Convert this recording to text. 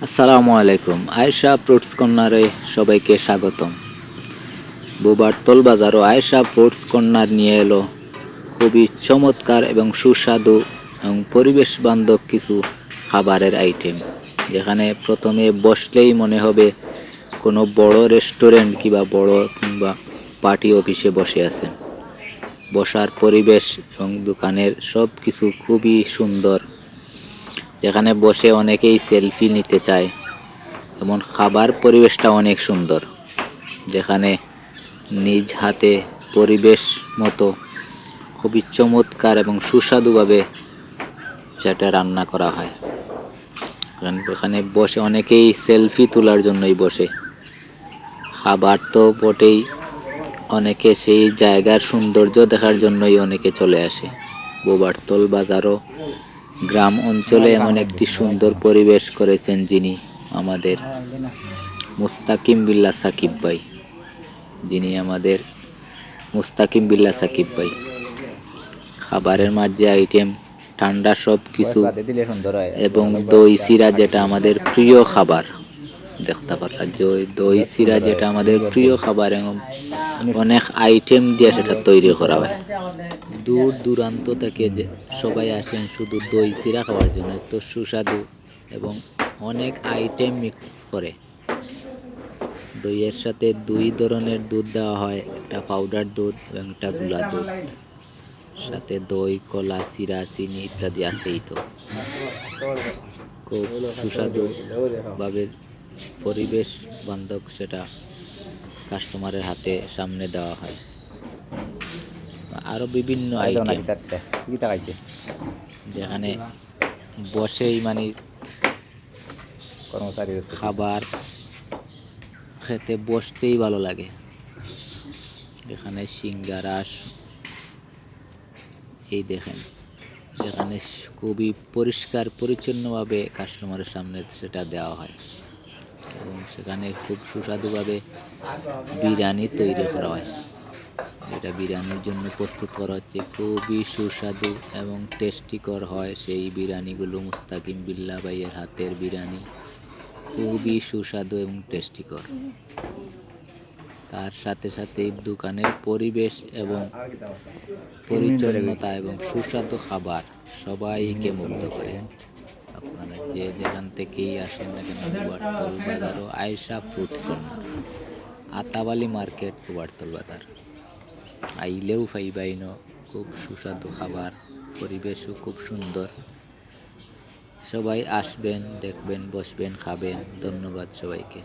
আসসালামু আলাইকুম। আয়েশা ফ্রুটস কর্নারে সবাইকে স্বাগতম। বুবারতল বাজার ও আয়েশা ফ্রুটস কর্নার নিয়ে এলো খুবই চমৎকার এবং সুস্বাদু এবং পরিবেশ বান্ধব কিছু খাবারের আইটেম, যেখানে প্রথমে বসলেই মনে হবে কোনো বড় রেস্টুরেন্ট কিংবা পার্টি অফিসে বসে আছেন। বসার পরিবেশ এবং দোকানের সব কিছু খুবই সুন্দর, যেখানে বসে অনেকেই সেলফি নিতে চায়। এমন খাবার পরিবেশটা অনেক সুন্দর, যেখানে নিজ হাতে পরিবেশ মতো খুবই চমৎকার এবং সুস্বাদুভাবে সেটা রান্না করা হয়। এখানে বসে অনেকেই সেলফি তোলার জন্যই বসে। খাবার তো বটেই, অনেকে সেই জায়গার সৌন্দর্য দেখার জন্যই অনেকে চলে আসে। বুবারতল বাজারও গ্রাম অঞ্চলে এমন একটি সুন্দর পরিবেশ করেছেন যিনি আমাদের মুস্তাকিম বিল্লাহ সাকিব ভাই খাবারের মাঝে আইটেম ঠান্ডা সব কিছু এবং দই চিরা, যেটা আমাদের প্রিয় খাবার। দেখতে পারলা দই চিরা, যেটা আমাদের প্রিয় খাবার, এবং অনেক আইটেম দিয়ে সেটা তৈরি করা হয়। দূর দূরান্ত থেকে যে সবাই আসেন শুধু দই চিরা খাওয়ার জন্য, তো সুস্বাদু এবং অনেক আইটেম মিক্স করে। দইয়ের সাথে দুই ধরনের দুধ দেওয়া হয়, একটা পাউডার দুধ এবং একটা গুঁড়া দুধ, সাথে দই, কলা, চিরা, চিনি ইত্যাদি আছেই। তো খুব সুস্বাদু ভাবে পরিবেশ বান্ধব সেটা কাস্টমারের হাতে সামনে দেওয়া হয়। আরো বিভিন্ন আইটেম, যেখানে বসেই মানে খাবার খেতে বসতেই ভালো লাগে। এখানে সিঙ্গারা, এই দেখেন, যেখানে খুবই পরিষ্কার পরিচ্ছন্নভাবে কাস্টমারের সামনে সেটা দেওয়া হয়, এবং সেখানে খুব সুস্বাদুভাবে বিরিয়ানি তৈরি করা হয়। যেটা বিরিয়ানির জন্য প্রস্তুত করা হচ্ছে, খুবই সুস্বাদু এবং টেস্টিকর হয় সেই বিরিয়ানিগুলো। মুস্তাকিম বিল্লাহ ভাইয়ের হাতের বিরিয়ানি খুবই সুস্বাদু এবং টেস্টিকর। তার সাথে সাথে দোকানের পরিবেশ এবং পরিচ্ছন্নতা এবং সুস্বাদু খাবার সবাইকে মুগ্ধ করে। আপনারা যে যেখান থেকেই আসেন না কেন, বুবারতল বাজার ও আয়েশা ফ্রুটস কর্নার, আতাবালি মার্কেট, বুবারতল বাজার আইলেও ফাইবাইন। খুব সুস্বাদু খাবার, পরিবেশও খুব সুন্দর। সবাই আসবেন, দেখবেন, বসবেন, খাবেন। ধন্যবাদ সবাইকে।